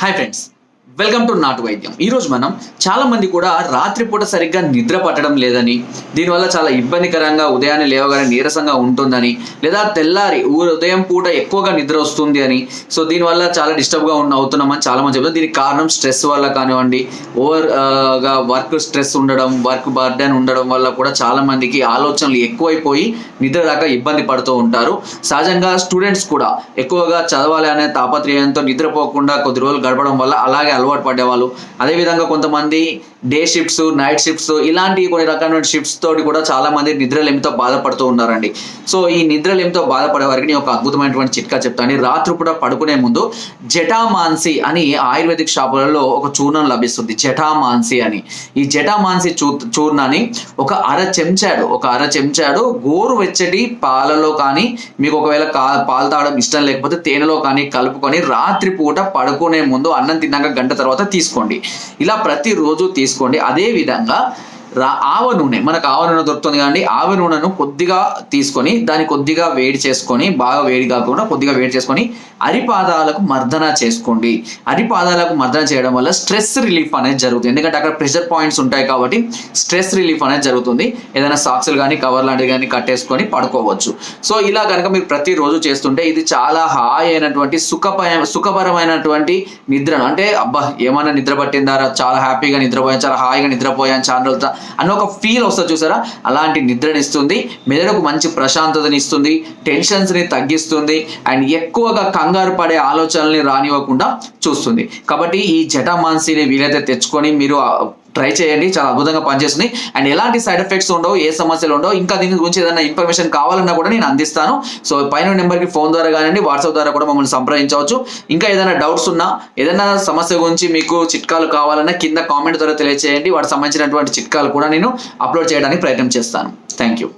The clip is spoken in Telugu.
హాయ్ ఫ్రెండ్స్, వెల్కమ్ టు నాటు వైద్యం. ఈరోజు మనం చాలా మంది కూడా రాత్రిపూట సరిగ్గా నిద్ర పట్టడం లేదని, దీనివల్ల చాలా ఇబ్బందికరంగా ఉదయాన్నే లేవగానే నీరసంగా ఉంటుందని, లేదా తెల్లారి ఉదయం పూట ఎక్కువగా నిద్ర వస్తుంది అని, సో దీనివల్ల చాలా డిస్టర్బ్గా అవుతున్నామని చాలా మంది చెప్తారు. దీనికి కారణం స్ట్రెస్ వల్ల కానివ్వండి, గా వర్క్ స్ట్రెస్ ఉండడం, వర్క్ బర్డెన్ ఉండడం వల్ల కూడా చాలా మందికి ఆలోచనలు ఎక్కువైపోయి నిద్ర రాక ఇబ్బంది పడుతూ ఉంటారు. సహజంగా స్టూడెంట్స్ కూడా ఎక్కువగా చదవాలి అనే తాపత్రయంతో నిద్రపోకుండా కొద్ది రోజులు గడపడం వల్ల అలాగే అలవాటు పడేవాళ్ళు. అదేవిధంగా కొంతమంది డే షిఫ్ట్స్, నైట్ షిఫ్ట్స్ ఇలాంటి కొన్ని రకాలైన షిఫ్ట్స్ తోటి కూడా చాలా మంది నిద్రలేమితో బాధపడుతూ ఉన్నారండి. సో ఈ నిద్రలేమితో బాధపడే వారికి నేను ఒక అద్భుతమైనటువంటి చిట్కా చెప్తాను. రాత్రిపూట పడుకునే ముందు జటామాన్సి అని ఆయుర్వేదిక్ షాపులలో ఒక చూర్ణం లభిస్తుంది, జటామాన్సి అని. ఈ జటామాన్సి చూర్ణాన్ని ఒక అర చెంచాడు గోరువెచ్చటి పాలలో కానీ, మీకు ఒకవేళ పాలు తాగడం ఇష్టం లేకపోతే తేనెలో కానీ కలుపుకొని రాత్రిపూట పడుకునే ముందు అన్నం తిన్నాక గంట తర్వాత తీసుకోండి. ఇలా ప్రతిరోజు తీసుకోండి. అదే విధంగా ఆవ నూనె, మనకు ఆవ నూనె దొరుకుతుంది కానీ ఆవ నూనెను కొద్దిగా తీసుకొని దాన్ని కొద్దిగా వేడి చేసుకొని, బాగా వేడి కాకుండా కొద్దిగా వేడి చేసుకొని అరిపాదాలకు మర్దన చేసుకోండి. అరిపాదాలకు మర్దన చేయడం వల్ల స్ట్రెస్ రిలీఫ్ అనేది జరుగుతుంది. ఎందుకంటే అక్కడ ప్రెషర్ పాయింట్స్ ఉంటాయి కాబట్టి స్ట్రెస్ రిలీఫ్ అనేది జరుగుతుంది. ఏదైనా సాక్స్లు కానీ కవర్ లాంటివి కానీ కట్టేసుకొని పడుకోవచ్చు. సో ఇలా కనుక మీరు ప్రతిరోజు చేస్తుంటే ఇది చాలా హాయి అయినటువంటి సుఖపరమైనటువంటి నిద్రను, అంటే అబ్బా ఏమైనా నిద్ర పట్టిందారా, చాలా హ్యాపీగా నిద్రపోయాను, చాలా హాయిగా నిద్రపోయాను చాలా రోజులతో అన్న ఒక ఫీల్ వస్తుంది చూసారా, అలాంటి నిద్రనిస్తుంది. మెదడుకు మంచి ప్రశాంతతని ఇస్తుంది, టెన్షన్స్ని తగ్గిస్తుంది, అండ్ ఎక్కువగా కంగారు పడే ఆలోచనల్ని రానివ్వకుండా చూస్తుంది. కాబట్టి ఈ జటామాన్సిని వీలైతే తెచ్చుకొని మీరు ట్రై చేయండి, చాలా అద్భుతంగా పనిచేస్తుంది. అండ్ ఎలాంటి సైడ్ ఎఫెక్ట్స్ ఉండవు, ఏ సమస్యలు ఉండవు. ఇంకా దీని గురించి ఏదైనా ఇన్ఫర్మేషన్ కావాలన్నా కూడా నేను అందిస్తాను. సో పైన నెంబర్కి ఫోన్ ద్వారా కానివ్వండి, వాట్సాప్ ద్వారా కూడా మమ్మల్ని సంప్రదించవచ్చు. ఇంకా ఏదైనా డౌట్స్ ఉన్నా, ఏదైనా సమస్య గురించి మీకు చిట్కాలు కావాలన్నా కింద కామెంట్ ద్వారా తెలియజేయండి. వాటికి సంబంధించినటువంటి చిట్కాలు కూడా నేను అప్లోడ్ చేయడానికి ప్రయత్నం చేస్తాను. Thank you.